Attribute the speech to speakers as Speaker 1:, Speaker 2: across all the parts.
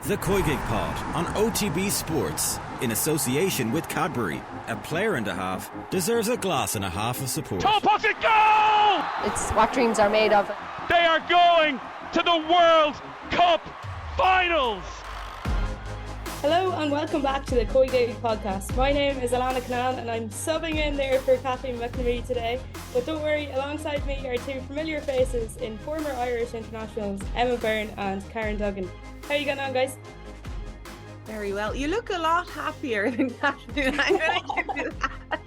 Speaker 1: The COYGIG Pod on OTB Sports, in association with Cadbury. A player and a half deserves a glass and a half of support.
Speaker 2: Top pocket goal!
Speaker 3: It's what dreams are made of.
Speaker 2: They are going to the World Cup Finals!
Speaker 4: Hello and welcome back to the COYGIG podcast. My name is Alanna Cunnane and I'm subbing in there for Kathleen today. But don't worry, alongside me are two familiar faces in former Irish internationals, Emma Byrne and Karen Duggan. How are you getting on, guys?
Speaker 5: Very well. You look a lot happier than Kathleen. I'm going to give you that.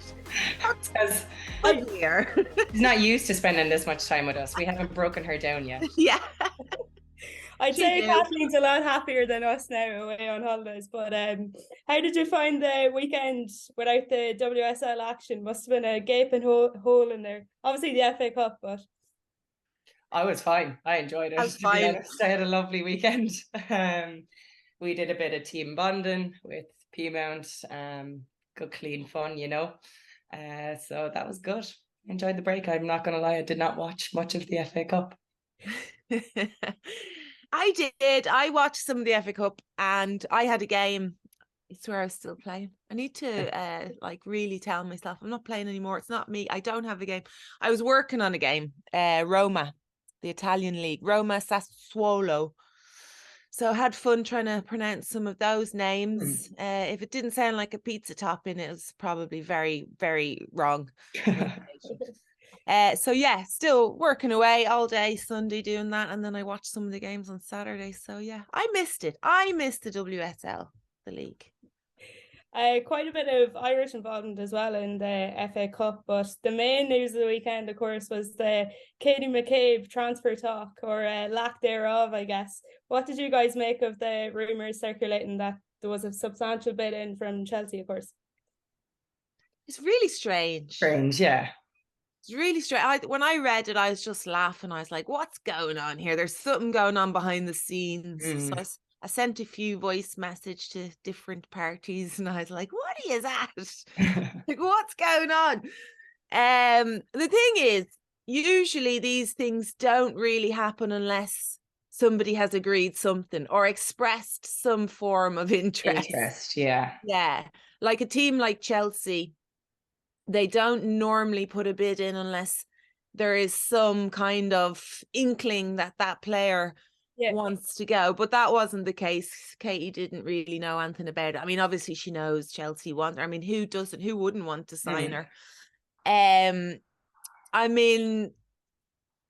Speaker 6: Because
Speaker 5: Uglier.
Speaker 6: she's not used to spending this much time with us. We haven't broken her down yet.
Speaker 5: Yeah.
Speaker 4: I'd say Kathleen's a lot happier than us now away on holidays. But how did you find the weekend without the WSL action? Must have been a gaping hole in there. Obviously the FA Cup, but...
Speaker 6: I was fine. I enjoyed it.
Speaker 5: I was fine.
Speaker 6: I had a lovely weekend. We did a bit of team bonding with P-Mount. Good, clean fun, you know. So that was good. Enjoyed the break. I'm not going to lie, I did not watch much of the FA Cup.
Speaker 5: I did. I watched some of the FA Cup and I had a game. I swear I was still playing. I need to really tell myself I'm not playing anymore. It's not me. I don't have a game. I was working on a game. Roma, the Italian league. Roma Sassuolo. So I had fun trying to pronounce some of those names. If it didn't sound like a pizza topping, it was probably very, very wrong. So yeah, still working away all day Sunday doing that, and then I watched some of the games on Saturday. So yeah, I missed it. I missed the WSL, the league.
Speaker 4: Quite a bit of Irish involvement as well in the FA Cup, but the main news of the weekend, of course, was the Katie McCabe transfer talk, or lack thereof, I guess. What did you guys make of the rumours circulating that there was a substantial bid in from Chelsea, of course?
Speaker 5: It's really strange.
Speaker 6: Strange, yeah.
Speaker 5: It's really strange. When I read it, I was just laughing. I was like, what's going on here? There's something going on behind the scenes. So I sent a few voice messages to different parties and I was like, what is that? Like, what's going on? The thing is, usually these things don't really happen unless somebody has agreed something or expressed some form of interest.
Speaker 6: Yeah.
Speaker 5: Yeah. Like a team like Chelsea, they don't normally put a bid in unless there is some kind of inkling that that player wants to go. But that wasn't the case. Katie didn't really know anything about it. I mean, obviously she knows Chelsea want her. I mean, who wouldn't want to sign her? I mean,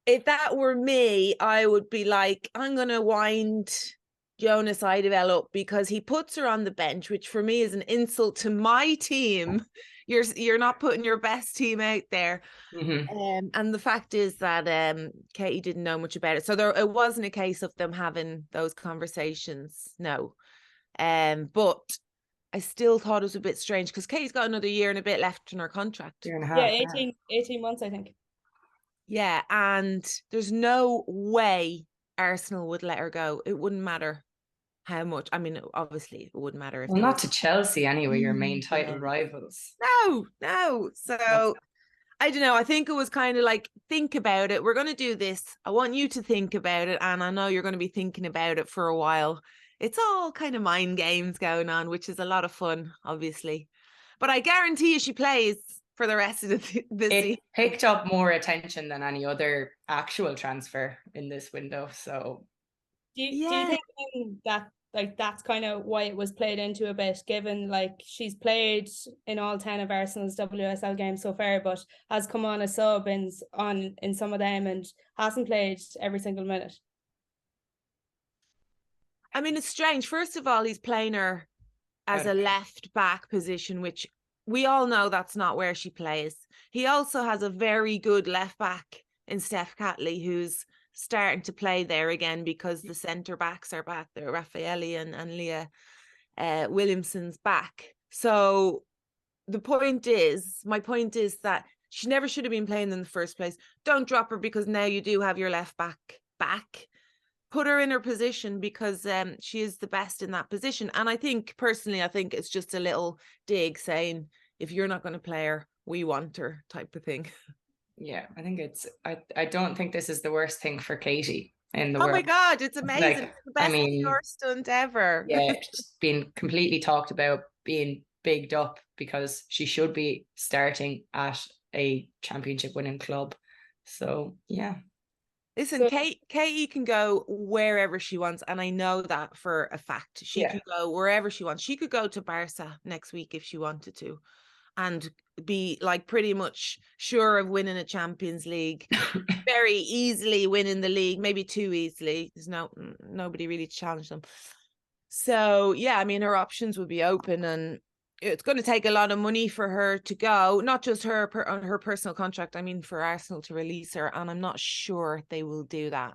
Speaker 5: if that were me, I would be like, I'm going to wind Jonas Eidevall up because he puts her on the bench, which for me is an insult to my team. You're not putting your best team out there. And the fact is that Katie didn't know much about it. So it wasn't a case of them having those conversations. No. But I still thought it was a bit strange because Katie's got another year and a bit left in her contract.
Speaker 6: Year and a half.
Speaker 4: Yeah, 18 months, I think.
Speaker 5: Yeah, and there's no way Arsenal would let her go. It wouldn't matter how much. I mean, obviously it wouldn't matter if
Speaker 6: not to Chelsea anyway, your main title rivals.
Speaker 5: No. So I don't know. I think it was kind of like, think about it. We're going to do this. I want you to think about it. And I know you're going to be thinking about it for a while. It's all kind of mind games going on, which is a lot of fun, obviously. But I guarantee you she plays for the rest of the season.
Speaker 6: It picked up more attention than any other actual transfer in this window. So
Speaker 4: do you think that that's kind of why it was played into a bit, given like she's played in all 10 of Arsenal's WSL games so far, but has come on a sub in some of them and hasn't played every single minute?
Speaker 5: I mean, it's strange. First of all, he's playing her as a left back position, which we all know that's not where she plays. He also has a very good left back in Steph Catley, who's starting to play there again because the centre backs are back there. Raffaelli and Leah Williamson's back. So my point is that she never should have been playing in the first place. Don't drop her because now you do have your left back. Put her in her position because she is the best in that position. And I think it's just a little dig saying, if you're not going to play her, we want her type of thing.
Speaker 6: Yeah, I think I don't think this is the worst thing for Katie. in the
Speaker 5: Oh
Speaker 6: world.
Speaker 5: my God, it's amazing.
Speaker 6: Like,
Speaker 5: It's the best
Speaker 6: I mean,
Speaker 5: PR stunt ever.
Speaker 6: yeah, just being completely talked about, being bigged up, because she should be starting at a championship winning club. So yeah.
Speaker 5: Listen, Katie can go wherever she wants, and I know that for a fact. She can go wherever she wants. She could go to Barca next week if she wanted to, and be like pretty much sure of winning a Champions League, very easily winning the league, maybe too easily. There's nobody really to challenge them. So yeah, I mean, her options would be open, and it's going to take a lot of money for her to go, not just her on her personal contract. I mean, for Arsenal to release her, and I'm not sure they will do that.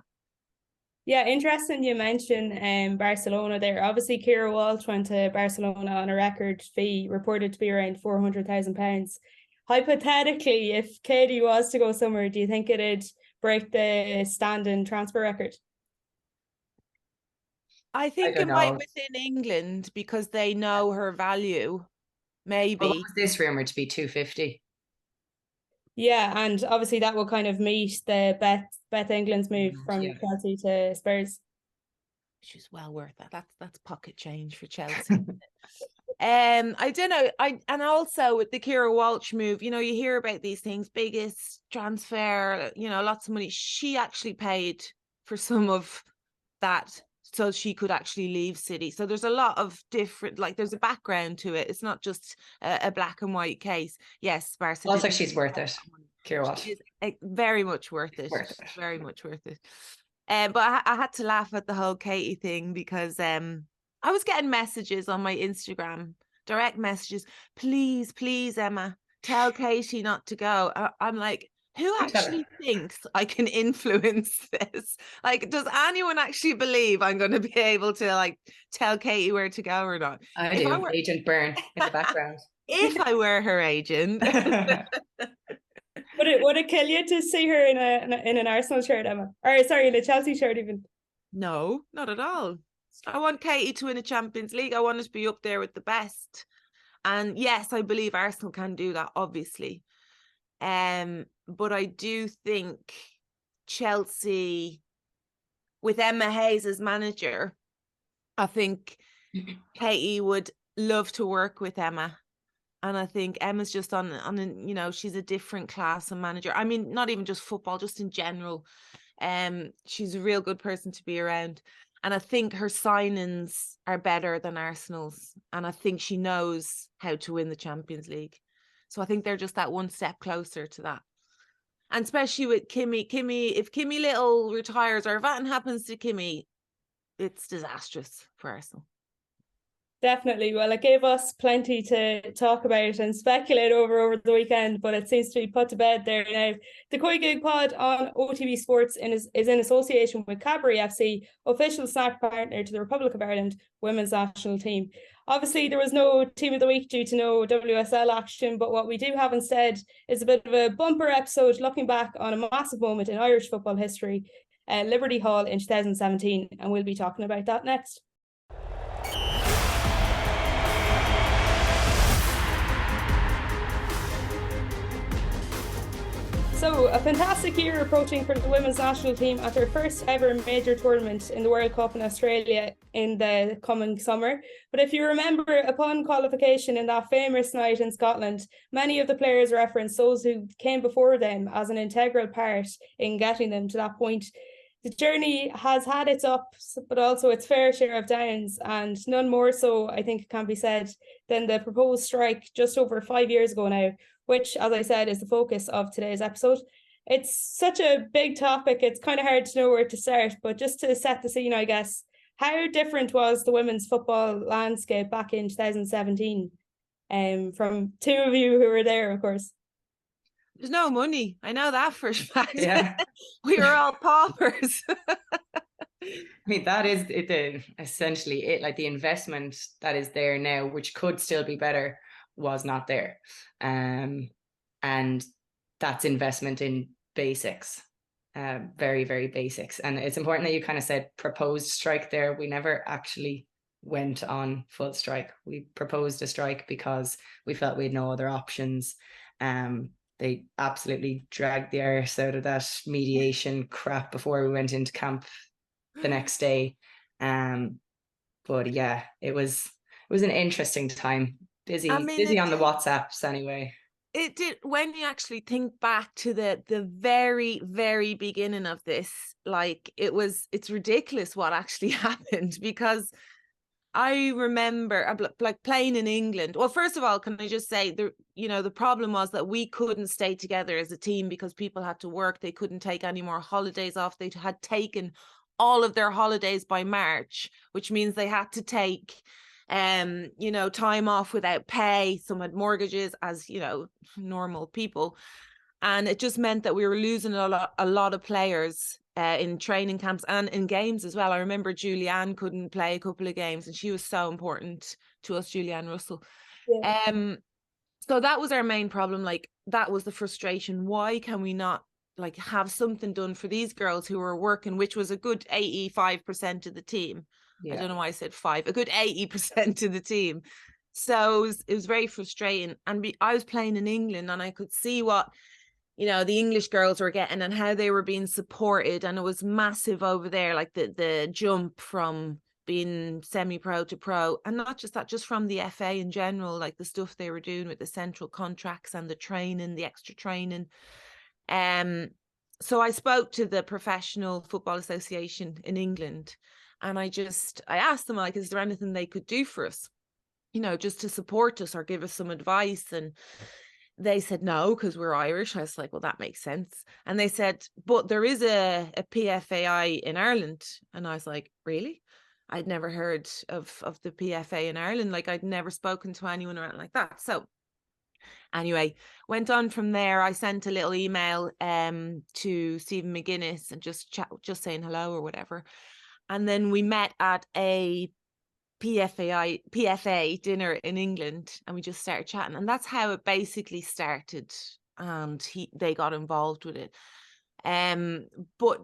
Speaker 4: Yeah, interesting you mentioned Barcelona there. Obviously, Kira Walsh went to Barcelona on a record fee, reported to be around £400,000. Hypothetically, if Katie was to go somewhere, do you think it'd break the standing transfer record?
Speaker 5: I think it might within England, because they know her value. Maybe.
Speaker 6: Well, what was this rumored to be 250?
Speaker 4: Yeah, and obviously that will kind of meet the Beth England's move from Chelsea to Spurs.
Speaker 5: Which is well worth that. That's pocket change for Chelsea. I don't know. And also with the Kira Walsh move, you know, you hear about these things, biggest transfer, you know, lots of money. She actually paid for some of that so she could actually leave City. So there's a lot of different, like, there's a background to it. It's not just a black and white case. Yes, Barcelona.
Speaker 6: Also, she's worth it. Kira Walsh
Speaker 5: is very much worth it. Very much worth it. But I had to laugh at the whole Katie thing, because I was getting messages on my Instagram, direct messages. Please, Emma, tell Katie not to go. I'm like, who actually thinks I can influence this? Like, does anyone actually believe I'm going to be able to, like, tell Katie where to go or not?
Speaker 6: I do. Agent Byrne in the background.
Speaker 5: If I were her agent.
Speaker 4: Would it kill you to see her in an Arsenal shirt, Emma? Or sorry, in a Chelsea shirt even?
Speaker 5: No, not at all. I want Katie to win a Champions League. I want her to be up there with the best. And yes, I believe Arsenal can do that, obviously. But I do think Chelsea, with Emma Hayes as manager, I think Katie would love to work with Emma. And I think Emma's just on you know, she's a different class of manager. I mean, not even just football, just in general. She's a real good person to be around. And I think her signings are better than Arsenal's. And I think she knows how to win the Champions League. So I think they're just that one step closer to that. And especially with Kimmy, if Kimmy Little retires, or if anything happens to Kimmy, it's disastrous for Arsenal.
Speaker 4: Definitely. Well, it gave us plenty to talk about and speculate over the weekend, but it seems to be put to bed there now. The COYGIG Pod on OTB Sports is in association with Cadbury FC, official snack partner to the Republic of Ireland women's national team. Obviously, there was no team of the week due to no WSL action, but what we do have instead is a bit of a bumper episode looking back on a massive moment in Irish football history, Liberty Hall in 2017, and we'll be talking about that next. So, a fantastic year approaching for the women's national team at their first ever major tournament in the World Cup in Australia in the coming summer. But if you remember, upon qualification in that famous night in Scotland, many of the players referenced those who came before them as an integral part in getting them to that point. The journey has had its ups, but also its fair share of downs, and none more so, I think, can be said than the proposed strike just over 5 years ago now, which, as I said, is the focus of today's episode. It's such a big topic, it's kind of hard to know where to start, but just to set the scene, I guess, how different was the women's football landscape back in 2017? From two of you who were there, of course.
Speaker 5: There's no money. I know that for a fact.
Speaker 6: Yeah.
Speaker 5: We were all paupers.
Speaker 6: I mean, that is essentially it. Like, the investment that is there now, which could still be better, was not there. And that's investment in basics, very, very basics. And it's important that you kind of said proposed strike there. We never actually went on full strike. We proposed a strike because we felt we had no other options. They absolutely dragged the arse out of that mediation crap before we went into camp the next day. But yeah, it was an interesting time. Busy on the WhatsApps anyway.
Speaker 5: It did, when you actually think back to the very, very beginning of this, like it's ridiculous what actually happened, because I remember like playing in England. Well, first of all, can I just say the problem was that we couldn't stay together as a team because people had to work. They couldn't take any more holidays off. They had taken all of their holidays by March, which means they had to take time off without pay. Some had mortgages, as normal people, and it just meant that we were losing a lot of players in training camps and in games as well. I remember Julianne couldn't play a couple of games, and she was so important to us, Julianne Russell. Yeah. So that was our main problem. Like, that was the frustration. Why can we not have something done for these girls who were working, which was a good 85% of the team. Yeah. I don't know why I said 5, a good 80% of the team. So it was very frustrating. And I was playing in England, and I could see what, the English girls were getting and how they were being supported. And it was massive over there, like the jump from being semi-pro to pro. And not just that, just from the FA in general, like the stuff they were doing with the central contracts and the training, the extra training. So I spoke to the Professional Football Association in England, and I asked them, like, is there anything they could do for us, just to support us or give us some advice? And they said no, because we're Irish. I was like, well, that makes sense. And they said, but there is a PFAI in Ireland. And I was like, really? I'd never heard of the PFA in Ireland. Like, I'd never spoken to anyone around like that. So anyway, went on from there. I sent a little email to Stephen McGuinness and just saying hello or whatever. And then we met at a PFA dinner in England, and we just started chatting. And that's how it basically started. And they got involved with it. But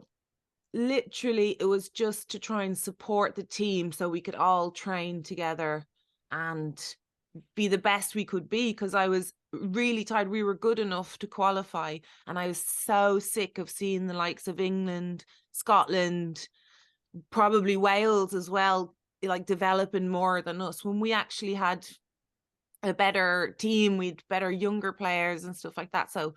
Speaker 5: literally, it was just to try and support the team so we could all train together and be the best we could be, because I was really tired. We were good enough to qualify, and I was so sick of seeing the likes of England, Scotland, probably Wales as well, like developing more than us, when we actually had a better team, we'd better younger players and stuff like that. So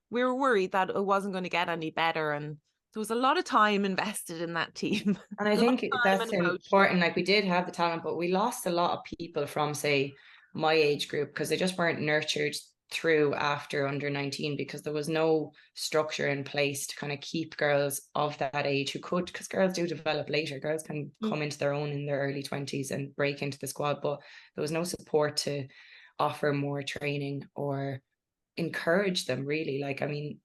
Speaker 5: we were worried that it wasn't going to get any better, and there was a lot of time invested in that team.
Speaker 6: And I think that's important. Like, we did have the talent, but we lost a lot of people from, say, my age group, because they just weren't nurtured through after under 19, because there was no structure in place to kind of keep girls of that age who could, because girls do develop later. Girls can come into their own in their early 20s and break into the squad, but there was no support to offer more training or encourage them, really. Like, I mean,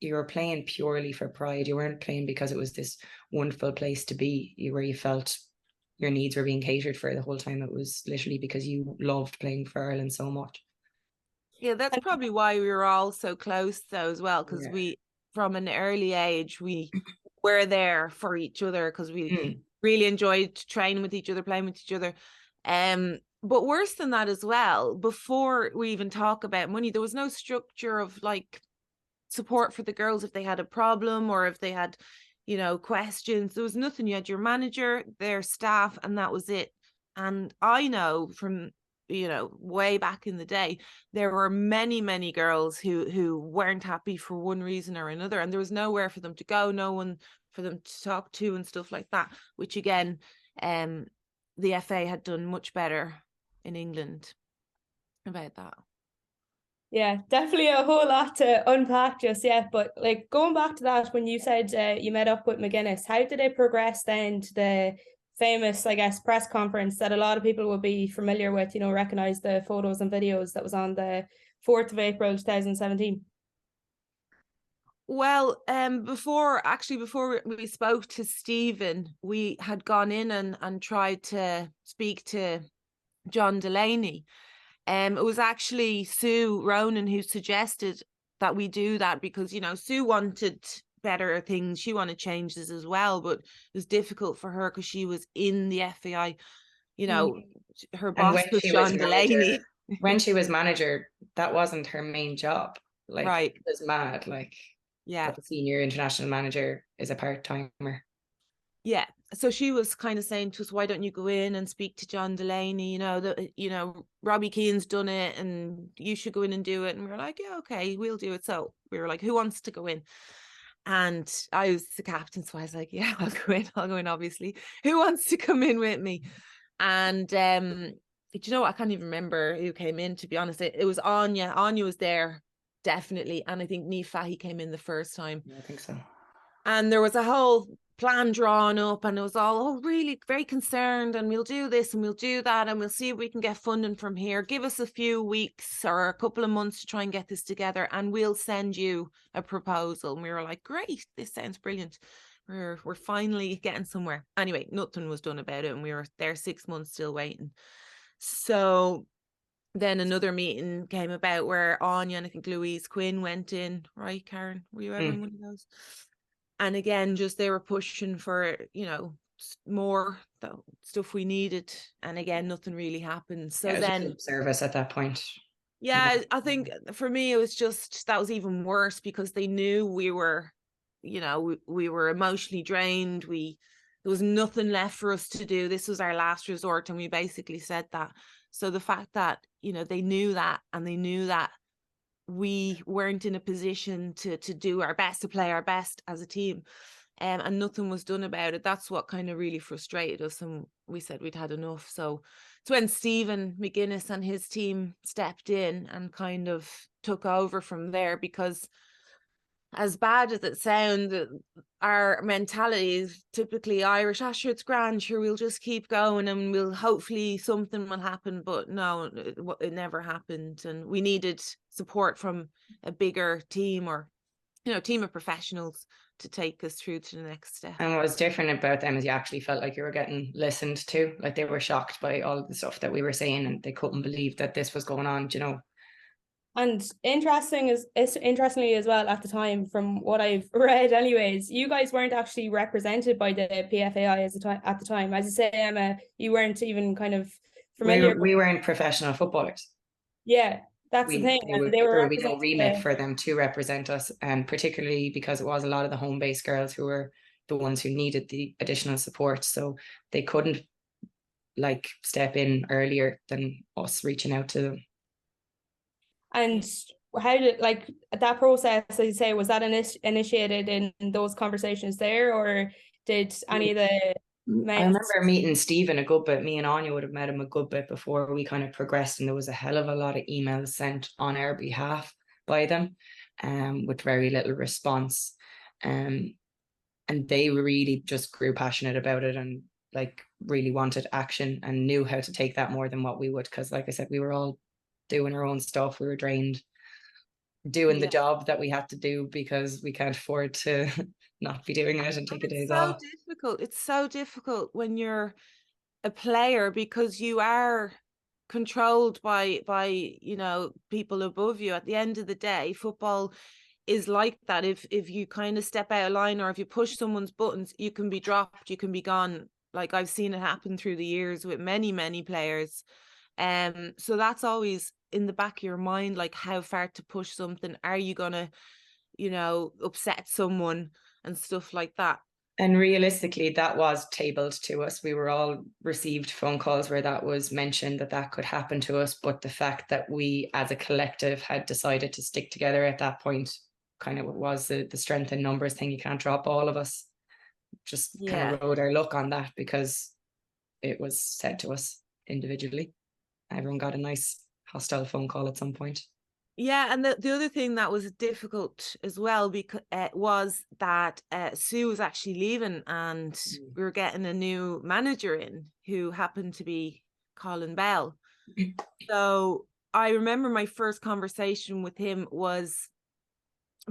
Speaker 6: you were playing purely for pride. You weren't playing because it was this wonderful place to be, where you felt your needs were being catered for the whole time. It was literally because you loved playing for Ireland so much.
Speaker 5: Yeah, that's probably why we were all so close though as well, because we, from an early age, we were there for each other, because we really enjoyed training with each other, playing with each other. But worse than that as well, before we even talk about money, there was no structure of like support for the girls if they had a problem or if they had, questions. There was nothing. You had your manager, their staff, and that was it. And I know from way back in the day, there were many girls who weren't happy for one reason or another, and there was nowhere for them to go, no one for them to talk to and stuff like that, which again, the FA had done much better in England about that.
Speaker 4: Yeah, definitely a whole lot to unpack just yet. But like, going back to that, when you said you met up with McGuinness, how did it progress then to the famous, I guess, press conference that a lot of people will be familiar with, recognize the photos and videos that was on the 4th of April 2017?
Speaker 5: Well, before we spoke to Stephen, we had gone in and tried to speak to John Delaney. It was actually Sue Ronan who suggested that we do that, because Sue wanted better things, she wanted changes as well, but it was difficult for her because she was in the FAI. Her boss was John Delaney.
Speaker 6: When she was manager, that wasn't her main job. Like, It was mad. Like,
Speaker 5: yeah,
Speaker 6: the senior international manager is a part-timer.
Speaker 5: Yeah. So she was kind of saying to us, why don't you go in and speak to John Delaney? Robbie Keane's done it and you should go in and do it. And we were like, yeah, okay, we'll do it. So we were like, who wants to go in? And I was the captain. So I was like, yeah, I'll go in, obviously. Who wants to come in with me? And I can't even remember who came in, to be honest. It was Anya. Anya was there, definitely. And I think Niamh Fahey came in the first time.
Speaker 6: Yeah, I think so.
Speaker 5: And there was a whole plan drawn up, and it was all really very concerned, and we'll do this and we'll do that, and we'll see if we can get funding from here. Give us a few weeks or a couple of months to try and get this together, and we'll send you a proposal. And we were like, great, this sounds brilliant. We're finally getting somewhere. Anyway, nothing was done about it, and we were there 6 months still waiting. So then another meeting came about where Anya and I think Louise Quinn went in, right, Karen? Were you ever in one of those? And again, just they were pushing for, more stuff we needed. And again, nothing really happened. So then
Speaker 6: service at that point.
Speaker 5: Yeah, I think for me, it was just, that was even worse because they knew we were, we were emotionally drained. There was nothing left for us to do. This was our last resort. And we basically said that. So the fact that, they knew that, and they knew that we weren't in a position to do our best, to play our best as a team, and nothing was done about it. That's what kind of really frustrated us, and we said we'd had enough. So it's when Stephen McGuinness and his team stepped in and kind of took over from there, because as bad as it sounds, our mentality is typically Irish. Sure, it's grand, sure, we'll just keep going and we'll hopefully something will happen. But no, it never happened. And we needed support from a bigger team, or, team of professionals to take us through to the next step.
Speaker 6: And what was different about them is you actually felt like you were getting listened to. Like, they were shocked by all the stuff that we were saying, and they couldn't believe that this was going on,
Speaker 4: And interestingly as well, at the time, from what I've read anyways, you guys weren't actually represented by the PFAI at the time. As you say, Emma, you weren't even kind of familiar.
Speaker 6: We weren't professional footballers.
Speaker 4: Yeah, that's the thing.
Speaker 6: There would be no remit for them to represent us, and particularly because it was a lot of the home-based girls who were the ones who needed the additional support. So they couldn't step in earlier than us reaching out to them.
Speaker 4: And how did that process, as you say, was that initiated in those conversations there, or did any of the
Speaker 6: I remember meeting Stephen a good bit. Me and Anya would have met him a good bit before we kind of progressed, and there was a hell of a lot of emails sent on our behalf by them, with very little response. And they really just grew passionate about it, and really wanted action and knew how to take that more than what we would, because like I said, we were all doing our own stuff. We were drained doing the job that we had to do because we can't afford to not be doing it and take a day's off.
Speaker 5: It's so difficult when you're a player, because you are controlled by people above you. At the end of the day, football is like that. If you kind of step out of line, or if you push someone's buttons, you can be dropped, you can be gone. I've seen it happen through the years with many players. So that's always in the back of your mind, how far to push something. Are you gonna, upset someone and stuff like that?
Speaker 6: And realistically, that was tabled to us. We were all received phone calls where that was mentioned, that could happen to us. But the fact that we as a collective had decided to stick together at that point kind of was the strength in numbers thing. You can't drop all of us. Just kind of rode our luck on that, because it was said to us individually. Everyone got a nice hostile phone call at some point.
Speaker 5: Yeah, and the other thing that was difficult as well, because was that Sue was actually leaving, and we were getting a new manager in who happened to be Colin Bell. So I remember my first conversation with him was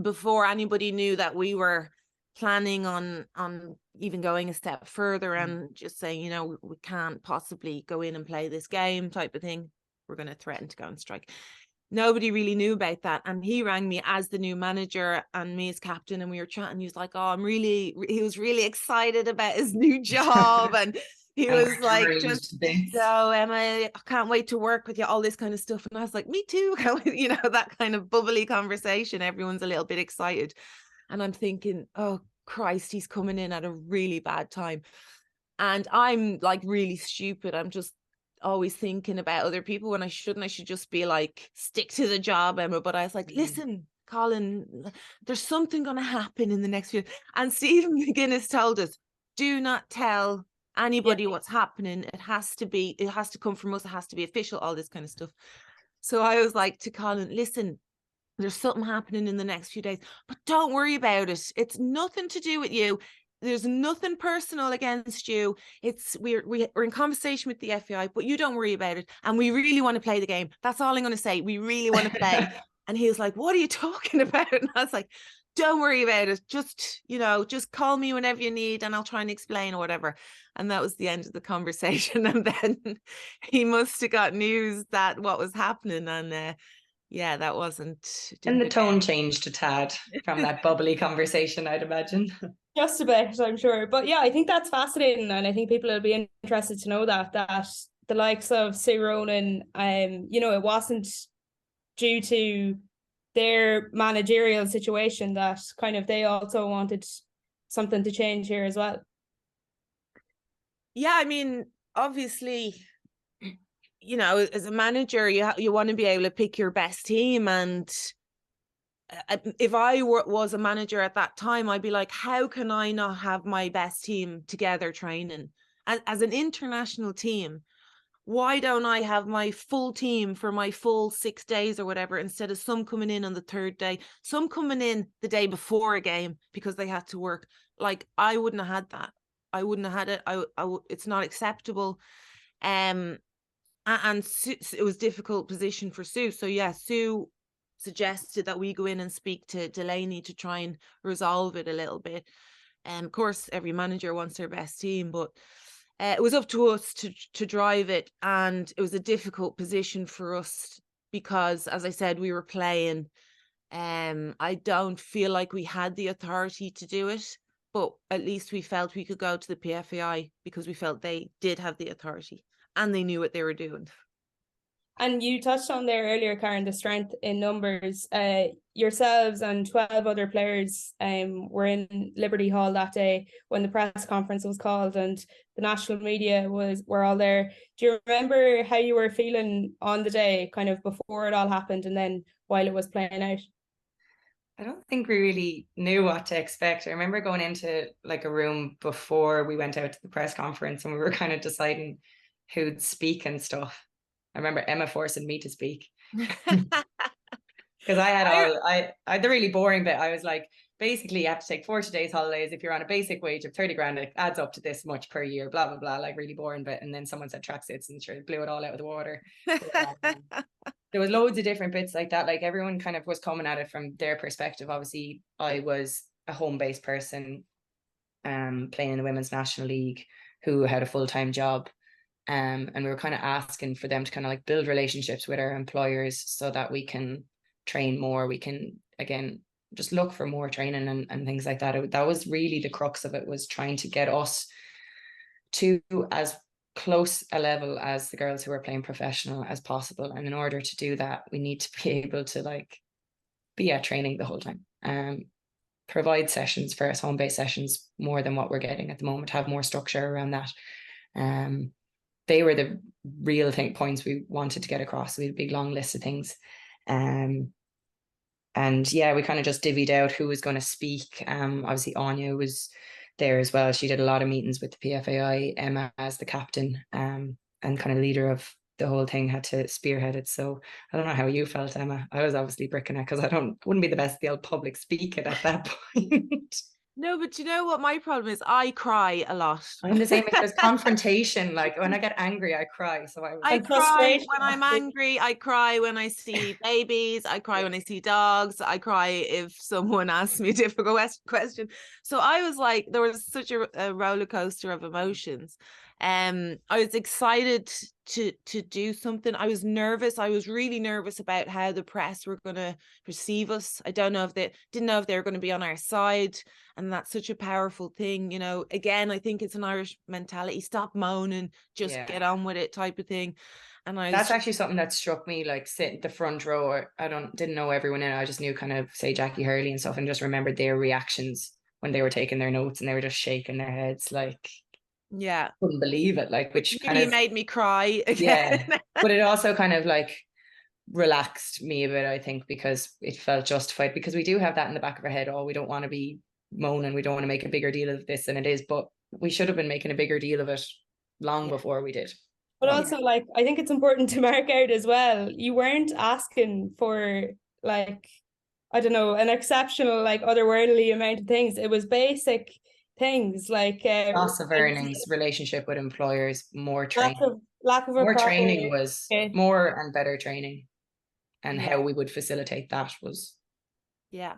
Speaker 5: before anybody knew that we were planning on even going a step further, and just saying, we can't possibly go in and play this game type of thing. We're going to threaten to go on strike. Nobody really knew about that. And he rang me as the new manager and me as captain, and we were chatting. He was like, he was really excited about his new job. And he was like, so Emma, I can't wait to work with you, all this kind of stuff. And I was like, me too. That kind of bubbly conversation. Everyone's a little bit excited. And I'm thinking, oh Christ, he's coming in at a really bad time. And I'm like really stupid. I'm just always thinking about other people when I shouldn't. I should just be like, stick to the job, Emma. But I was like, listen, Colin, there's something going to happen in the next few. And Stephen McGuinness told us, do not tell anybody what's happening. It has to come from us. It has to be official, all this kind of stuff. So I was like to Colin, listen, there's something happening in the next few days, but don't worry about it. It's nothing to do with you. There's nothing personal against you. We're in conversation with the FAI, but you don't worry about it. And we really want to play the game. That's all I'm going to say. We really want to play. And he was like, what are you talking about? And I was like, don't worry about it. Just call me whenever you need and I'll try and explain or whatever. And that was the end of the conversation. And then he must have got news that what was happening. And yeah, that wasn't.
Speaker 6: And the tone changed a tad from that bubbly conversation, I'd imagine.
Speaker 4: Just a bit, I'm sure. But yeah, I think that's fascinating. And I think people will be interested to know that the likes of Sue Ronan, it wasn't due to their managerial situation, that kind of they also wanted something to change here as well.
Speaker 5: Yeah, I mean, obviously, as a manager, you want to be able to pick your best team. And if I was a manager at that time, I'd be like, how can I not have my best team together training? As an international team, why don't I have my full team for my full 6 days or whatever, instead of some coming in on the third day, some coming in the day before a game because they had to work? Like, I wouldn't have had that. I wouldn't have had it. It's not acceptable. And it was a difficult position for Sue. So yeah, Sue suggested that we go in and speak to Delaney to try and resolve it a little bit. Of course, every manager wants their best team, but it was up to us to drive it. And it was a difficult position for us because, as I said, we were playing. I don't feel like we had the authority to do it, but at least we felt we could go to the PFAI because we felt they did have the authority and they knew what they were doing.
Speaker 4: And you touched on there earlier, Karen, the strength in numbers. Yourselves and 12 other players were in Liberty Hall that day when the press conference was called, and the national media were all there. Do you remember how you were feeling on the day, kind of before it all happened and then while it was playing out?
Speaker 6: I don't think we really knew what to expect. I remember going into like a room before we went out to the press conference and we were kind of deciding who'd speak and stuff. I remember Emma forcing me to speak because I had the really boring bit. I was like, basically you have to take 40 days holidays. If you're on a basic wage of 30 grand, it adds up to this much per year, blah, blah, blah, like really boring bit. And then someone said tracksuits and sure, blew it all out of the water. There was loads of different bits like that. Like everyone kind of was coming at it from their perspective. Obviously I was a home-based person playing in the Women's National League who had a full-time job. And we were kind of asking for them to kind of like build relationships with our employers so that we can train more. We can, again, just look for more training and things like that. That was really the crux of it, was trying to get us to as close a level as the girls who are playing professional as possible. And in order to do that, we need to be able to like be at training the whole time. Provide sessions for us, home-based sessions, more than what we're getting at the moment, have more structure around that. They were the real points we wanted to get across. We had a big long list of things. And yeah, we kind of just divvied out who was going to speak. Obviously Anya was there as well. She did a lot of meetings with the PFAI. Emma as the captain and kind of leader of the whole thing had to spearhead it. So I don't know how you felt, Emma. I was obviously bricking it because wouldn't be the best at the old public speaking at that point.
Speaker 5: No, but you know what my problem is? I cry a lot.
Speaker 6: I'm the same. If there's confrontation, like when I get angry, I cry. So
Speaker 5: I cry when I'm angry. I cry when I see babies. I cry when I see dogs. I cry if someone asks me a difficult question. So I was like, there was such a roller coaster of emotions. I was excited to do something. I was nervous. I was really nervous about how the press were going to perceive us. I didn't know if they were going to be on our side, and that's such a powerful thing. You know, again, I think it's an Irish mentality: stop moaning, just get on with it, type of thing. And that's
Speaker 6: actually something that struck me. Like, sit the front row. I didn't know everyone in it. I just knew kind of say Jackie Hurley and stuff, and just remembered their reactions when they were taking their notes and they were just shaking their heads, like,
Speaker 5: yeah,
Speaker 6: couldn't believe it, like, which kind
Speaker 5: really
Speaker 6: of
Speaker 5: made me cry again.
Speaker 6: yeah, but it also kind of like relaxed me a bit, I think, because it felt justified, because we do have that in the back of our head. Oh, we don't want to be moaning, we don't want to make a bigger deal of this than it is, but we should have been making a bigger deal of it long before we did.
Speaker 4: But also, like, I think it's important to mark out as well, you weren't asking for, like, I don't know, an exceptional, like, otherworldly amount of things. It was basic things like
Speaker 6: loss of earnings, relationship with employers, more training.
Speaker 4: Lack of a
Speaker 6: more
Speaker 4: proper
Speaker 6: training was more and better training, and how we would facilitate that was
Speaker 5: yeah.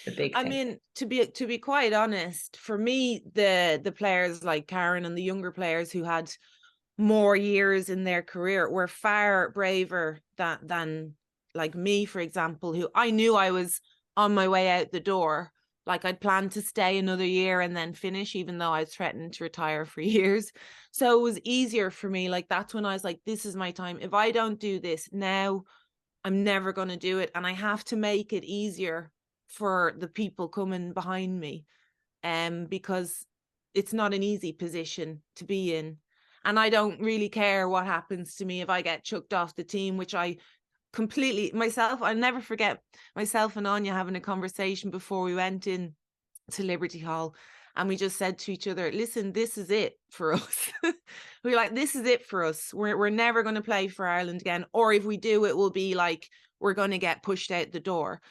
Speaker 6: the big thing.
Speaker 5: I mean, to be quite honest, for me, the players like Karen and the younger players who had more years in their career were far braver than like me, for example, who I knew I was on my way out the door. Like, I'd planned to stay another year and then finish, even though I was threatening to retire for years. So it was easier for me. Like, that's when I was like, this is my time. If I don't do this now, I'm never going to do it. And I have to make it easier for the people coming behind me. Because it's not an easy position to be in. And I don't really care what happens to me if I get chucked off the team, which I completely I'll never forget myself and Anya having a conversation before we went in to Liberty Hall, and we just said to each other, listen, this is it for us. We're like, this is it for us. We're never going to play for Ireland again, or if we do, it will be like we're going to get pushed out the door.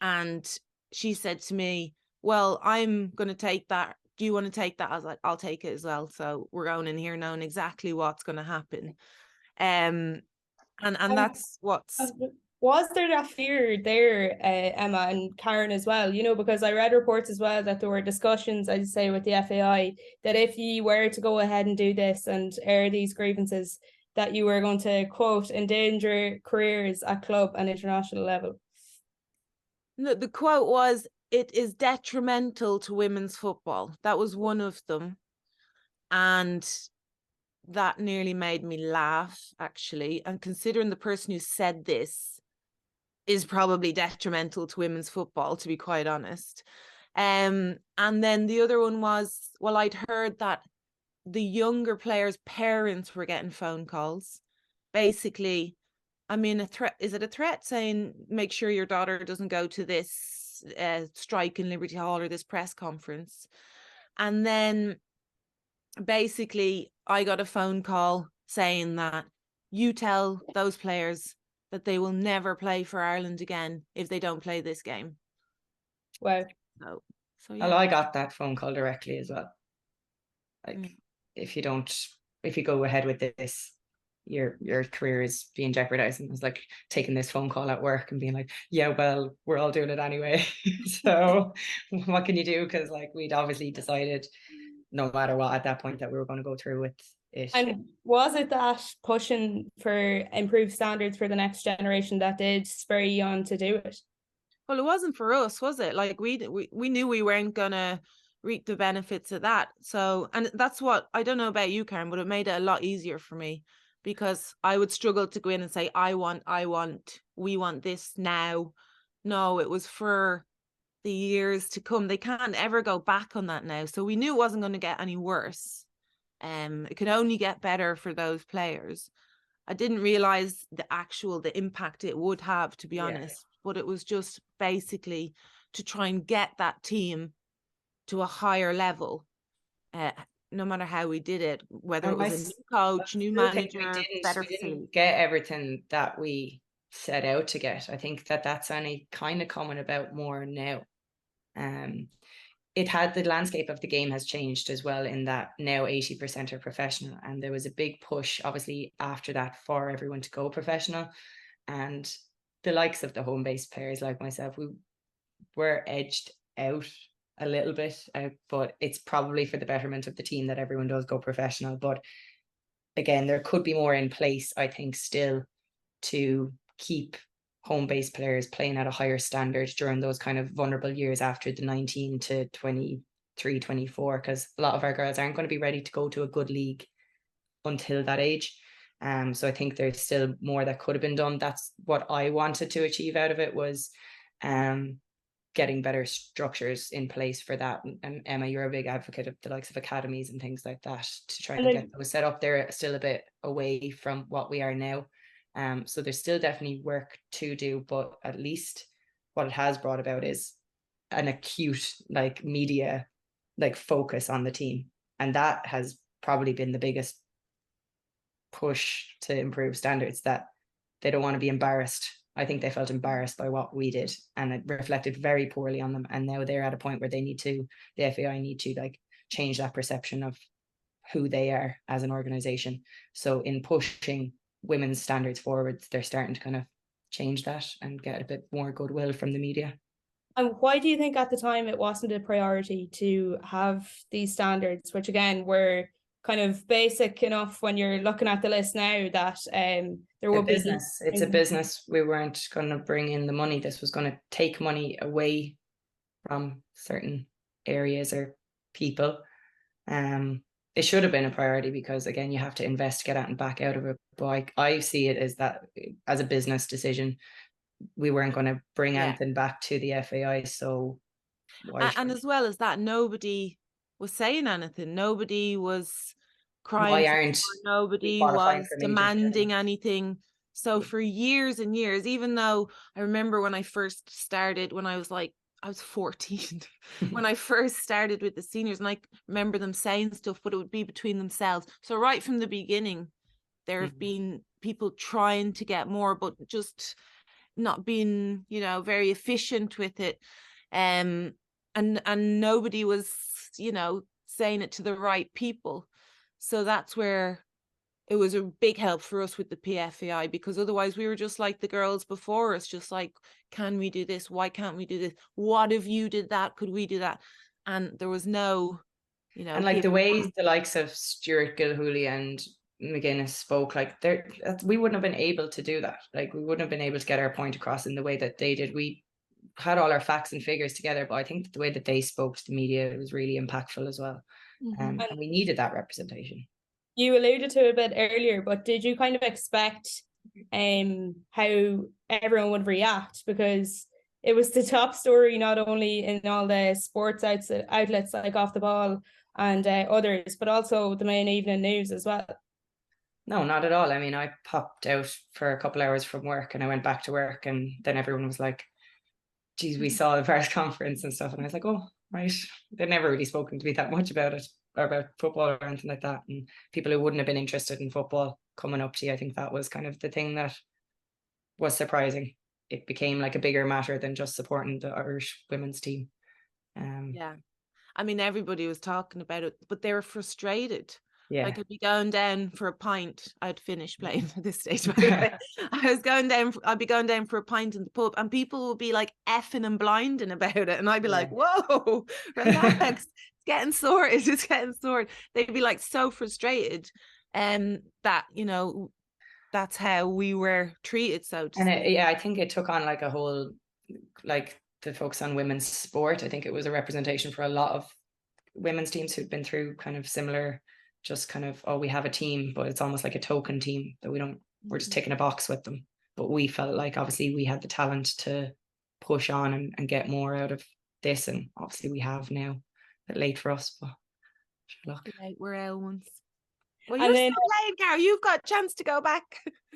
Speaker 5: And she said to me, well, I'm going to take that. Do you want to take that? I was like, I'll take it as well. So we're going in here knowing exactly what's going to happen. And that's what's...
Speaker 4: Was there that fear there, Emma and Karen, as well? You know, because I read reports as well that there were discussions, I'd say, with the FAI, that if you were to go ahead and do this and air these grievances, that you were going to, quote, endanger careers at club and international level.
Speaker 5: No, the quote was, it is detrimental to women's football. That was one of them. And that nearly made me laugh, actually. And considering the person who said this is probably detrimental to women's football, to be quite honest. And then the other one was, well, I'd heard that the younger players' parents were getting phone calls. Basically, I mean, is it a threat saying, make sure your daughter doesn't go to this strike in Liberty Hall or this press conference? And then basically I got a phone call saying that you tell those players that they will never play for Ireland again if they don't play this game.
Speaker 4: Wow.
Speaker 5: So yeah.
Speaker 6: Well, I got that phone call directly as well. Like, if you go ahead with this, your career is being jeopardized. And I was like taking this phone call at work and being like, yeah, well, we're all doing it anyway. So what can you do? Because like, we'd obviously decided no matter what at that point that we were going to go through with it.
Speaker 4: And was it that pushing for improved standards for the next generation that did spur you on to do it?
Speaker 5: Well, it wasn't for us, was it? Like, we knew we weren't gonna reap the benefits of that. So, and that's what, I don't know about you, Karen, but it made it a lot easier for me, because I would struggle to go in and say, we want this now. No, it was for the years to come. They can't ever go back on that now. So we knew it wasn't going to get any worse. It could only get better for those players. I didn't realize the impact it would have, to be honest, but it was just basically to try and get that team to a higher level, no matter how we did it, whether it was a new coach, new manager, better
Speaker 6: we didn't get everything that we set out to get. I think that's only kind of coming about more now. The landscape of the game has changed as well, in that now 80% are professional, and there was a big push obviously after that for everyone to go professional, and the likes of the home-based players like myself, we were edged out a little bit, but it's probably for the betterment of the team that everyone does go professional. But again, there could be more in place, I think, still to keep home-based players playing at a higher standard during those kind of vulnerable years after the 19 to 23, 24, because a lot of our girls aren't going to be ready to go to a good league until that age. So I think there's still more that could have been done. That's what I wanted to achieve out of it, was getting better structures in place for that. And Emma, you're a big advocate of the likes of academies and things like that to try and get those set up. They're still a bit away from what we are now. So there's still definitely work to do, but at least what it has brought about is an acute like media like focus on the team. And that has probably been the biggest push to improve standards, that they don't want to be embarrassed. I think they felt embarrassed by what we did, and it reflected very poorly on them. And now they're at a point where the FAI need to like change that perception of who they are as an organization. So in pushing women's standards forward, they're starting to kind of change that and get a bit more goodwill from the media.
Speaker 4: And why do you think at the time it wasn't a priority to have these standards, which again were kind of basic enough when you're looking at the list now that there will be
Speaker 6: business. It's a business. We weren't going to bring in the money. This was going to take money away from certain areas or people. It should have been a priority because again, you have to invest to get out and back out of it. But I see it as that as a business decision. We weren't going to bring anything back to the FAI. So
Speaker 5: and as well as that, nobody was saying anything. Nobody was crying.
Speaker 6: Why aren't
Speaker 5: nobody was demanding anything. So for years and years, even though I remember when I first started, when I was 14 when I first started with the seniors, and I remember them saying stuff, but it would be between themselves. So right from the beginning, there have been people trying to get more, but just not being, very efficient with it. And nobody was, saying it to the right people. So that's where it was a big help for us with the PFAI, because otherwise we were just like the girls before us, just like, can we do this? Why can't we do this? What if you did that? Could we do that? And there was no,
Speaker 6: and like the way the likes of Stuart Gilhooly and McGuinness spoke, like we wouldn't have been able to do that. Like we wouldn't have been able to get our point across in the way that they did. We had all our facts and figures together, but I think the way that they spoke to the media was really impactful as well. And we needed that representation. You
Speaker 4: alluded to it a bit earlier, but did you kind of expect how everyone would react? Because it was the top story, not only in all the sports outlets like Off the Ball and others, but also the main evening news as well.
Speaker 6: No, not at all. I mean, I popped out for a couple hours from work and I went back to work, and then everyone was like, geez, we saw the press conference and stuff. And I was like, oh, right. They'd never really spoken to me that much about it, or about football or anything like that. And people who wouldn't have been interested in football coming up to you, I think that was kind of the thing that was surprising. It became like a bigger matter than just supporting the Irish women's team.
Speaker 5: Yeah. I mean, everybody was talking about it, but they were frustrated.
Speaker 6: Yeah.
Speaker 5: Like I'd be going down for a pint. I'd finished playing at this stage. I'd be going down for a pint in the pub, and people would be like effing and blinding about it. And I'd be like, whoa, relax. It's getting sorted. It's getting sorted. They'd be like so frustrated. That, that's how we were treated. So
Speaker 6: I think it took on like a whole, like the focus on women's sport. I think it was a representation for a lot of women's teams who'd been through kind of similar, just kind of, we have a team, but it's almost like a token team that we're just ticking a box with them. But we felt like obviously we had the talent to push on and get more out of this. And obviously we have now. A bit late for us, but look.
Speaker 5: We're out once. Well, you're still playing, Carol. You've got a chance to go back.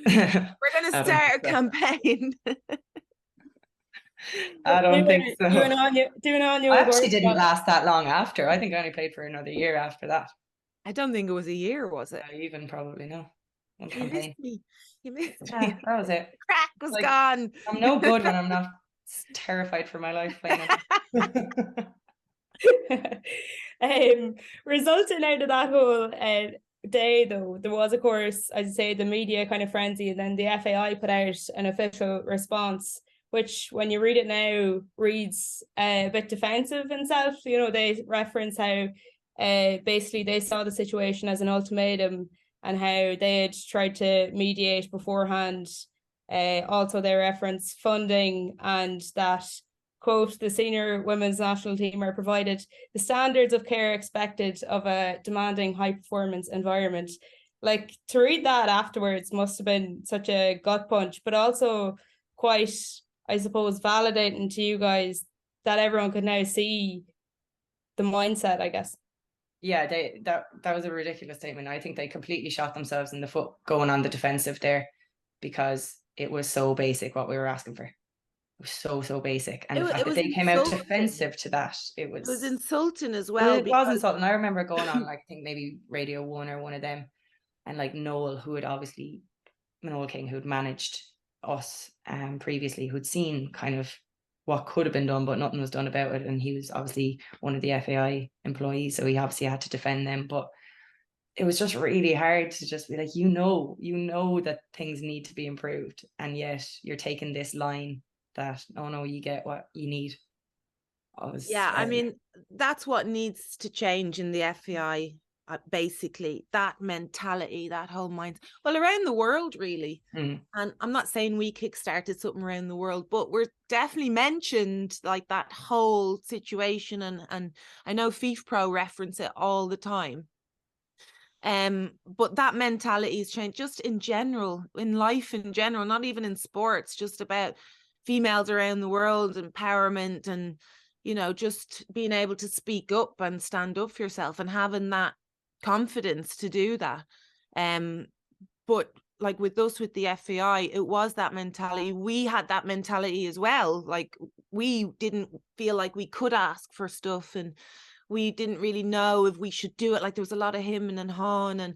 Speaker 5: We're going to start a campaign.
Speaker 6: I don't think so.
Speaker 4: Doing on your
Speaker 6: I actually didn't last that long after. I think I only played for another year after that.
Speaker 5: I don't think it was a year, was it?
Speaker 6: Even probably no.
Speaker 5: You missed me.
Speaker 6: That was it.
Speaker 5: The crack was gone.
Speaker 6: I'm no good when I'm not terrified for my life playing
Speaker 4: it. Resulting out of that whole day, though, there was, of course, as you say, the media kind of frenzy, and then the FAI put out an official response, which when you read it now reads a bit defensive in itself. They reference how basically they saw the situation as an ultimatum and how they had tried to mediate beforehand. Also they reference funding, and that, quote, the senior women's national team are provided the standards of care expected of a demanding high performance environment. Like, to read that afterwards must have been such a gut punch, but also quite, I suppose, validating to you guys that everyone could now see the mindset, I guess.
Speaker 6: Yeah, that was a ridiculous statement. I think they completely shot themselves in the foot going on the defensive there, because it was so basic what we were asking for. It was so basic. And the fact that they came out defensive to that, it was
Speaker 5: insulting as well.
Speaker 6: It was insulting. I remember going on, like, I think maybe Radio 1 or one of them, and like Noel King, who'd managed us previously, who'd seen kind of what could have been done, but nothing was done about it. And he was obviously one of the FAI employees, so he obviously had to defend them. But it was just really hard to just be like, you know that things need to be improved, and yet you're taking this line that, oh no, you get what you need.
Speaker 5: I mean, that's what needs to change in the FAI. Basically, that mentality, that whole mind, well, around the world, really. And I'm not saying we kickstarted something around the world, but we're definitely mentioned, like, that whole situation, and I know FIFPro reference it all the time. But that mentality has changed just in general, in life in general, not even in sports, just about females around the world, empowerment, and, you know, just being able to speak up and stand up for yourself and having that confidence to do that. But like with us, with the FAI, it was that mentality. We had that mentality as well. Like, we didn't feel like we could ask for stuff, and we didn't really know if we should do it. Like, there was a lot of him and hawing,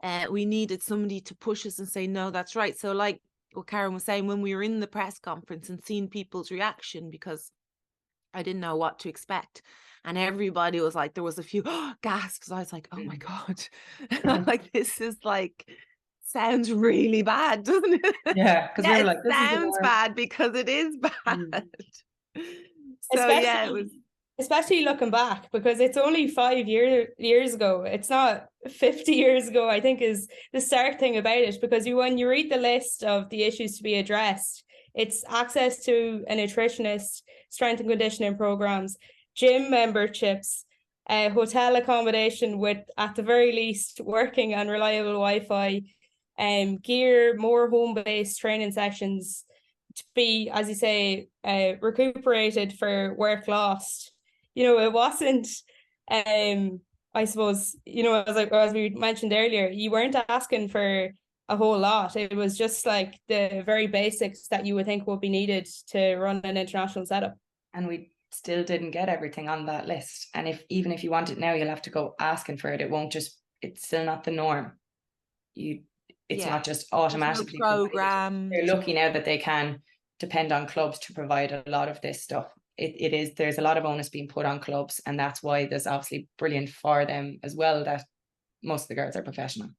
Speaker 5: and we needed somebody to push us and say, no, that's right. So like what Karen was saying, when we were in the press conference and seeing people's reaction, because I didn't know what to expect, and everybody was like, there was a few gasps. I was like, oh my God, like, this is like, sounds really bad, doesn't it?
Speaker 6: Yeah, because we were like,
Speaker 5: this sounds bad because it is bad. So it was.
Speaker 4: Especially looking back, because it's only 5 years ago. It's not 50 years ago, I think, is the start thing about it. Because when you read the list of the issues to be addressed, it's access to a nutritionist, strength and conditioning programs, gym memberships, hotel accommodation with, at the very least, working and reliable Wi-Fi, gear, more home-based training sessions to be, as you say, recuperated for work lost. You know, it wasn't, I suppose, you know, as we mentioned earlier, you weren't asking for a whole lot. It was just like the very basics that you would think would be needed to run an international setup.
Speaker 6: And we still didn't get everything on that list. And even if you want it now, you'll have to go asking for it. It's still not the norm. It's not just automatically
Speaker 5: program.
Speaker 6: They're lucky now that they can depend on clubs to provide a lot of this stuff. There's a lot of onus being put on clubs, and that's why there's obviously brilliant for them as well that most of the girls are professional.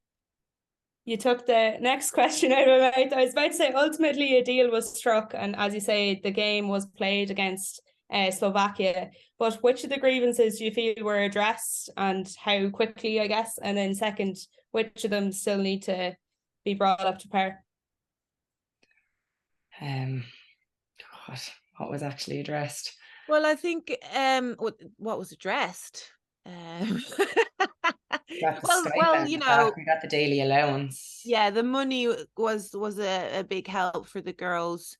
Speaker 4: You took the next question out of my mouth. I was about to say, ultimately a deal was struck, and as you say, the game was played against Slovakia. But which of the grievances do you feel were addressed, and how quickly, I guess? And then second, which of them still need to be brought up to par?
Speaker 6: What was actually addressed?
Speaker 5: Well, I think what was addressed.
Speaker 6: Well, you know, we got the daily allowance.
Speaker 5: Yeah, the money was a big help for the girls.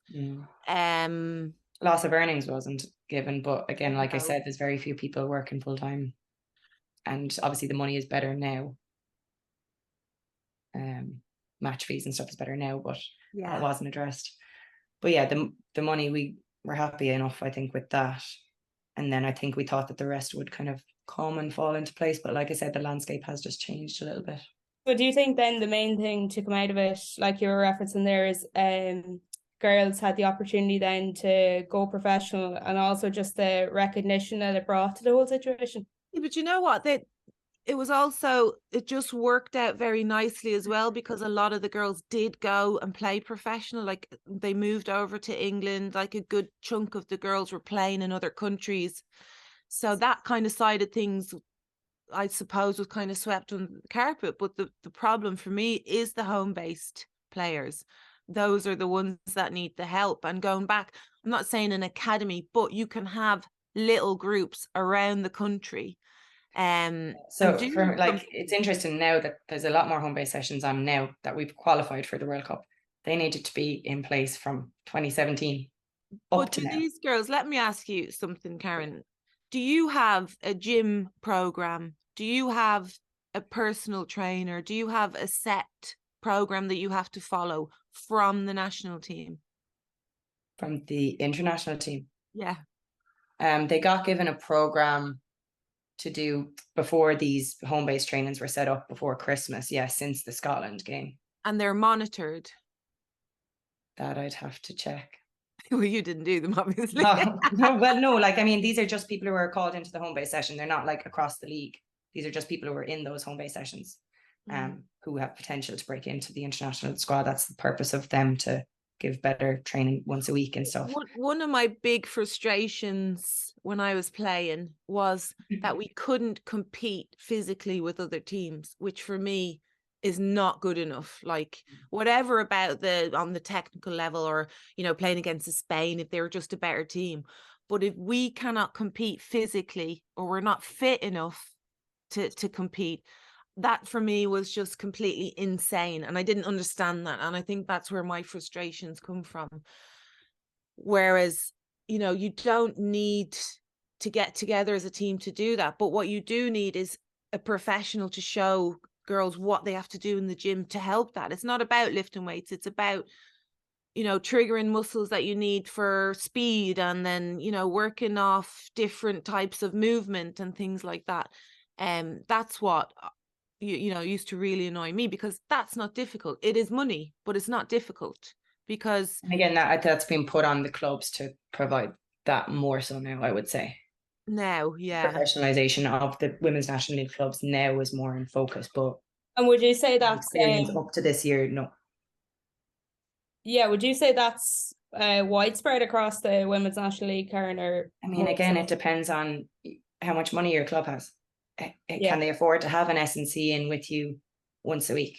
Speaker 6: Loss of earnings wasn't given, but again, like I said, there's very few people working full time, and obviously the money is better now. Match fees and stuff is better now, but that wasn't addressed. But yeah, the money, we were happy enough, I think, with that. And then I think we thought that the rest would kind of come and fall into place. But like I said, the landscape has just changed a little bit.
Speaker 4: So do you think then the main thing to come out of it, like you were referencing there, is girls had the opportunity then to go professional, and also just the recognition that it brought to the whole situation?
Speaker 5: Yeah, but you know what? It just worked out very nicely as well, because a lot of the girls did go and play professional. Like, they moved over to England. Like, a good chunk of the girls were playing in other countries. So that kind of side of things, I suppose, was kind of swept under the carpet. But the problem for me is the home-based players. Those are the ones that need the help. And going back, I'm not saying an academy, but you can have little groups around the country.
Speaker 6: It's interesting now that there's a lot more home-based sessions on now that we've qualified for the World Cup. They needed to be in place from 2017.
Speaker 5: But to these girls, let me ask you something, Karen. Do you have a gym program? Do you have a personal trainer? Do you have a set program that you have to follow from the national team?
Speaker 6: From the international team?
Speaker 5: Yeah.
Speaker 6: They got given a program to do before these home-based trainings were set up before Christmas, since the Scotland game.
Speaker 5: And they're monitored?
Speaker 6: That I'd have to check.
Speaker 5: Well, you didn't do them, obviously.
Speaker 6: No, like, I mean, these are just people who are called into the home-based session. They're not like across the league. These are just people who are in those home-based sessions, who have potential to break into the international squad. That's the purpose of them, to give better training once a week and stuff.
Speaker 5: One of my big frustrations when I was playing was that we couldn't compete physically with other teams, which for me is not good enough. Like, whatever about on the technical level, or, you know, playing against Spain if they were just a better team. But if we cannot compete physically, or we're not fit enough to compete, that for me was just completely insane. And I didn't understand that. And I think that's where my frustrations come from. Whereas, you know, you don't need to get together as a team to do that. But what you do need is a professional to show girls what they have to do in the gym to help that. It's not about lifting weights. It's about, you know, triggering muscles that you need for speed, and then, you know, working off different types of movement and things like that. That's what, you know, used to really annoy me, because that's not difficult. It is money, but it's not difficult, because...
Speaker 6: And again, that's been put on the clubs to provide that more so now, I would say.
Speaker 5: Now,
Speaker 6: professionalization of the women's national league clubs now is more in focus. But
Speaker 4: and would you say that's
Speaker 6: up to this year? No.
Speaker 4: Yeah, would you say that's widespread across the women's national league, Karen? Or
Speaker 6: I mean, again, it depends on how much money your club has. Can they afford to have an S&C in with you once a week,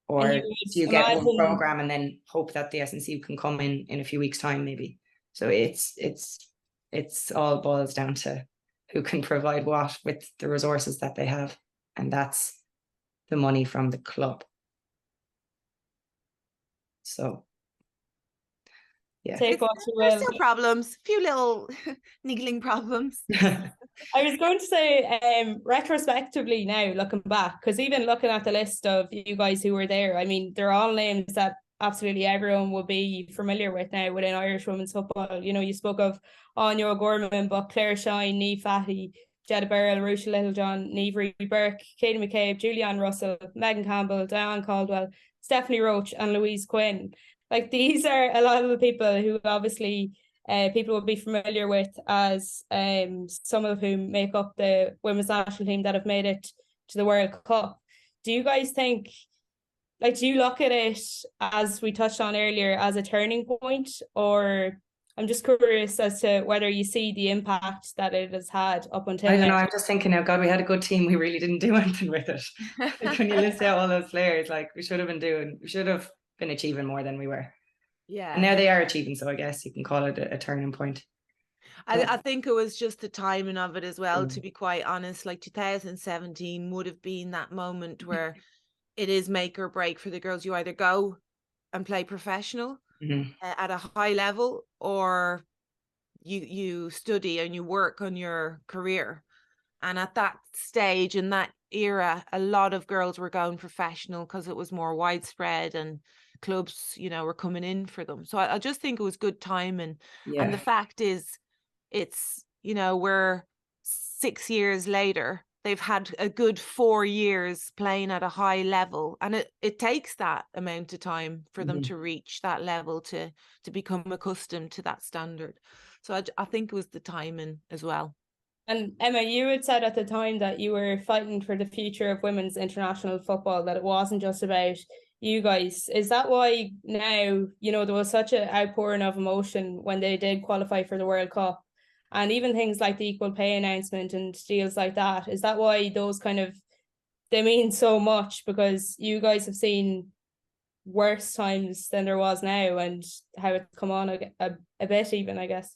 Speaker 6: or do you get one program and then hope that the S&C can come in a few weeks' time, maybe? So it's all boils down to who can provide what with the resources that they have, and that's the money from the club. So
Speaker 4: take what you will.
Speaker 5: There's still problems, a few little niggling problems.
Speaker 4: I was going to say, retrospectively now, looking back, because even looking at the list of you guys who were there, I mean, they're all names that absolutely everyone would be familiar with now within Irish women's football. You know, you spoke of Anya O'Gorman, but Claire Shine, Niamh Fatty, Jetta Burrell, Rusha Littlejohn, Niamh Burke, Katie McCabe, Julianne Russell, Megan Campbell, Diane Caldwell, Stephanie Roach, and Louise Quinn. Like, these are a lot of the people who obviously people will be familiar with, as some of whom make up the women's national team that have made it to the World Cup. Do you guys think, like, do you look at it, as we touched on earlier, as a turning point? Or I'm just curious as to whether you see the impact that it has had up until
Speaker 6: I don't know, I'm just thinking, oh God, we had a good team, we really didn't do anything with it. Like, when you list out all those players, like, we should have been achieving more than we were.
Speaker 5: Yeah.
Speaker 6: And now they are achieving, so I guess you can call it a turning point.
Speaker 5: I think it was just the timing of it as well, to be quite honest. Like, 2017 would have been that moment where it is make or break for the girls. You either go and play professional at a high level, or you study and you work on your career. And at that stage, in that era, a lot of girls were going professional because it was more widespread and clubs, you know, were coming in for them. So I just think it was good timing. And the fact is, it's, you know, we're 6 years later. They've had a good 4 years playing at a high level, and it takes that amount of time for them to reach that level, to become accustomed to that standard. So I think it was the timing as well.
Speaker 4: And Emma, you had said at the time that you were fighting for the future of women's international football, that it wasn't just about you guys. Is that why now, you know, there was such an outpouring of emotion when they did qualify for the World Cup? And even things like the equal pay announcement and deals like that, is that why those kind of, they mean so much? Because you guys have seen worse times than there was now, and how it's come on a bit even, I guess.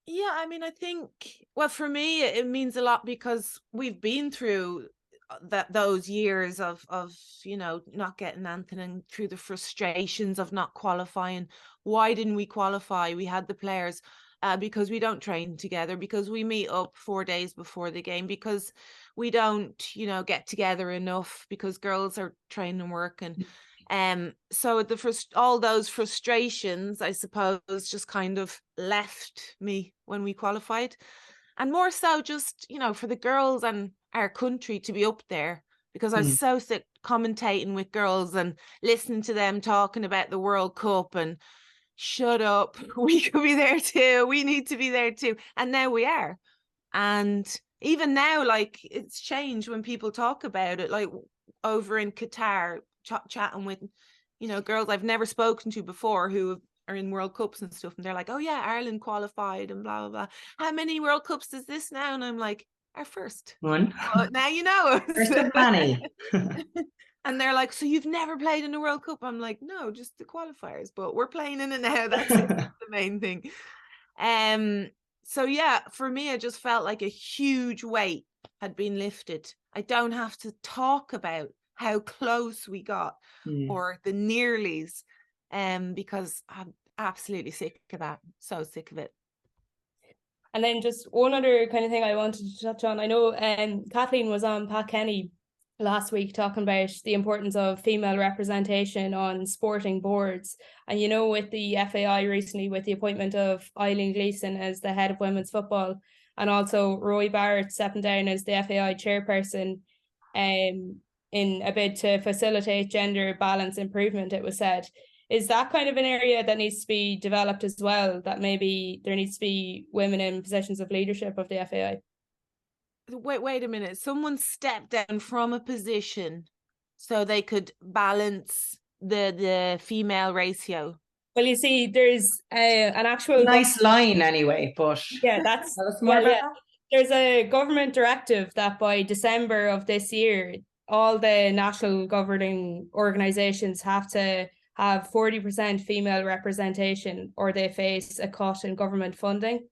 Speaker 5: Yeah, I mean, I think, well, for me, it means a lot because we've been through those years of not getting anything, and through the frustrations of not qualifying. Why didn't we qualify? We had the players, because we don't train together, because we meet up 4 days before the game, because we don't get together enough, because girls are training and working. So all those frustrations, I suppose, just kind of left me when we qualified. And more so just, for the girls and our country to be up there, because I was so sick commentating with girls and listening to them talking about the World Cup and shut up, we could be there too, we need to be there too. And now we are. And even now, like, it's changed when people talk about it, like over in Qatar, chatting with, girls I've never spoken to before who are in World Cups and stuff, and they're like, oh yeah, Ireland qualified and blah blah blah. How many World Cups is this now? And I'm like, our first
Speaker 6: one.
Speaker 5: But now you know.
Speaker 6: First of many.
Speaker 5: And they're like, so you've never played in a World Cup? I'm like, no, just the qualifiers, but we're playing in it now. That's the main thing. So yeah, for me, I just felt like a huge weight had been lifted. I don't have to talk about how close we got or the nearlies, because I'm absolutely sick of that. So sick of it.
Speaker 4: And then just one other kind of thing I wanted to touch on. I know Kathleen was on Pat Kenny last week talking about the importance of female representation on sporting boards. And with the FAI recently, with the appointment of Eileen Gleeson as the head of women's football, and also Roy Barrett stepping down as the FAI chairperson, in a bid to facilitate gender balance improvement, it was said. Is that kind of an area that needs to be developed as well, that maybe there needs to be women in positions of leadership of the FAI?
Speaker 5: Wait a minute. Someone stepped down from a position so they could balance the female ratio.
Speaker 4: Well, you see, there's an actual
Speaker 6: nice line anyway, but
Speaker 4: yeah, that's
Speaker 6: tell us more about that.
Speaker 4: There's a government directive that by December of this year, all the national governing organisations have to have 40% female representation or they face a cut in government funding.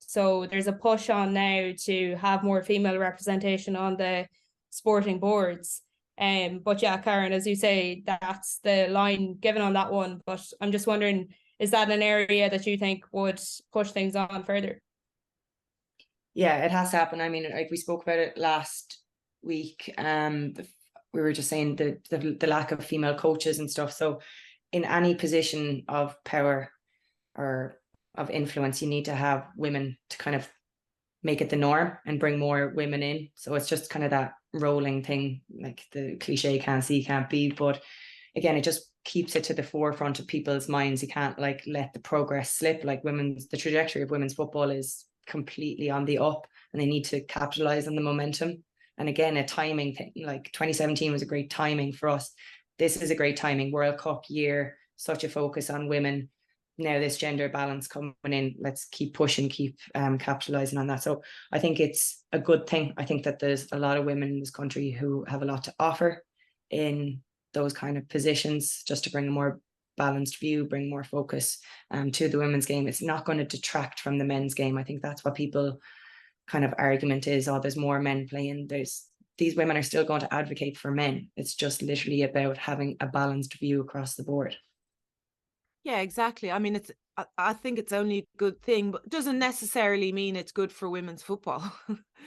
Speaker 4: So there's a push on now to have more female representation on the sporting boards. But yeah, Karen, as you say, that's the line given on that one. But I'm just wondering, is that an area that you think would push things on further?
Speaker 6: Yeah, it has to happen. I mean, like we spoke about it last week. We were just saying the lack of female coaches and stuff. So in any position of power or of influence, you need to have women to kind of make it the norm and bring more women in. So it's just kind of that rolling thing, like the cliche, can't see, can't be. But again, it just keeps it to the forefront of people's minds. You can't like let the progress slip. Like the trajectory of women's football is completely on the up, and they need to capitalize on the momentum. And again, a timing thing, like 2017 was a great timing for us. This is a great timing. World Cup year, such a focus on women. Now this gender balance coming in, let's keep pushing, keep capitalizing on that. So I think it's a good thing. I think that there's a lot of women in this country who have a lot to offer in those kind of positions, just to bring a more balanced view, bring more focus to the women's game. It's not going to detract from the men's game. I think that's what people kind of argument is, oh, there's more men playing. These women are still going to advocate for men. It's just literally about having a balanced view across the board.
Speaker 5: Yeah, exactly. I mean, I think it's only a good thing, but it doesn't necessarily mean it's good for women's football.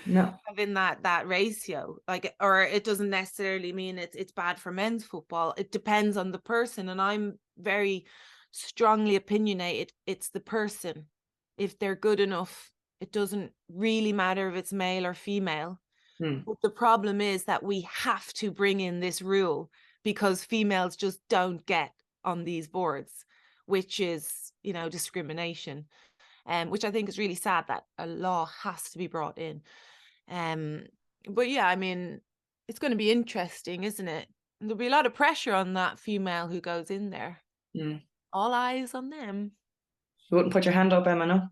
Speaker 6: No.
Speaker 5: Having that ratio, like, or it doesn't necessarily mean it's bad for men's football. It depends on the person. And I'm very strongly opinionated. It's the person. If they're good enough, it doesn't really matter if it's male or female. But the problem is that we have to bring in this rule because females just don't get on these boards, which is, discrimination, which I think is really sad that a law has to be brought in. But yeah, I mean, it's going to be interesting, isn't it? And there'll be a lot of pressure on that female who goes in there. All eyes on them.
Speaker 6: You wouldn't put your hand up, Emma, no?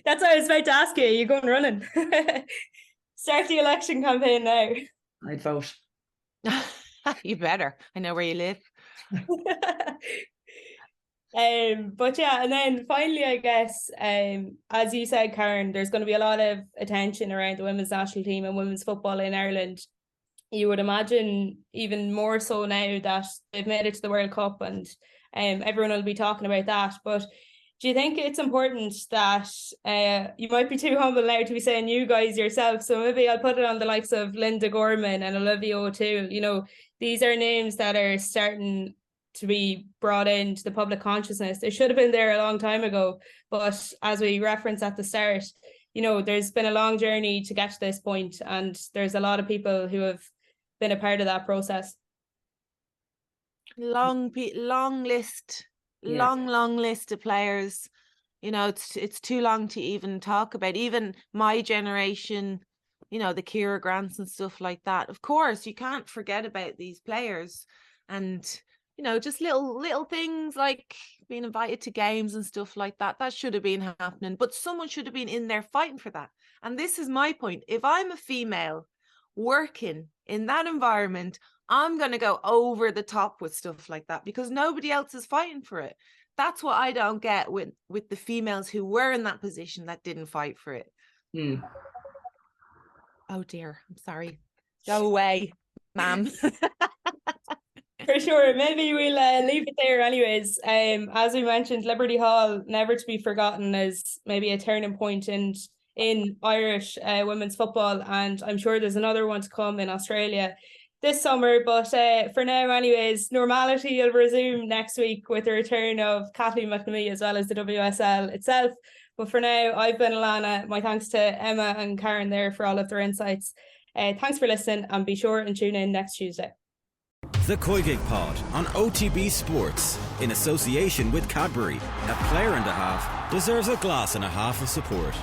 Speaker 4: That's what I was about to ask you. You're going running. Start the election campaign now.
Speaker 6: I'd vote.
Speaker 5: You better. I know where you live.
Speaker 4: But yeah, and then finally, I guess, as you said, Karen, there's going to be a lot of attention around the women's national team and women's football in Ireland you would imagine even more so now that they've made it to the World Cup, and everyone will be talking about that. But do you think it's important that you might be too humble now to be saying you guys yourself, so maybe I'll put it on the likes of Linda Gorman and Olivia O'Toole, you know, these are names that are starting to be brought into the public consciousness. They should have been there a long time ago, but as we referenced at the start, you know, there's been a long journey to get to this point, and there's a lot of people who have been a part of that process.
Speaker 5: Long list of players. You know, it's too long to even talk about. Even my generation, you know, the Kira Grants and stuff like that. Of course, you can't forget about these players, and you know, just little things like being invited to games and stuff like that. That should have been happening, but someone should have been in there fighting for that. And this is my point. If I'm a female working in that environment, I'm going to go over the top with stuff like that because nobody else is fighting for it. That's what I don't get with the females who were in that position that didn't fight for it. Oh dear, I'm sorry. Go away, ma'am.
Speaker 4: For sure. Maybe we'll leave it there anyways. As we mentioned, Liberty Hall, never to be forgotten, as maybe a turning point in Irish women's football, and I'm sure there's another one to come in Australia this summer. But for now anyways, normality will resume next week with the return of Kathleen McNamee as well as the WSL itself. But for now, I've been Alanna. My thanks to Emma and Karen there for all of their insights. Thanks for listening, and be sure and tune in next Tuesday.
Speaker 1: The COYGIG Pod on OTB Sports, in association with Cadbury. A player and a half deserves a glass and a half of support.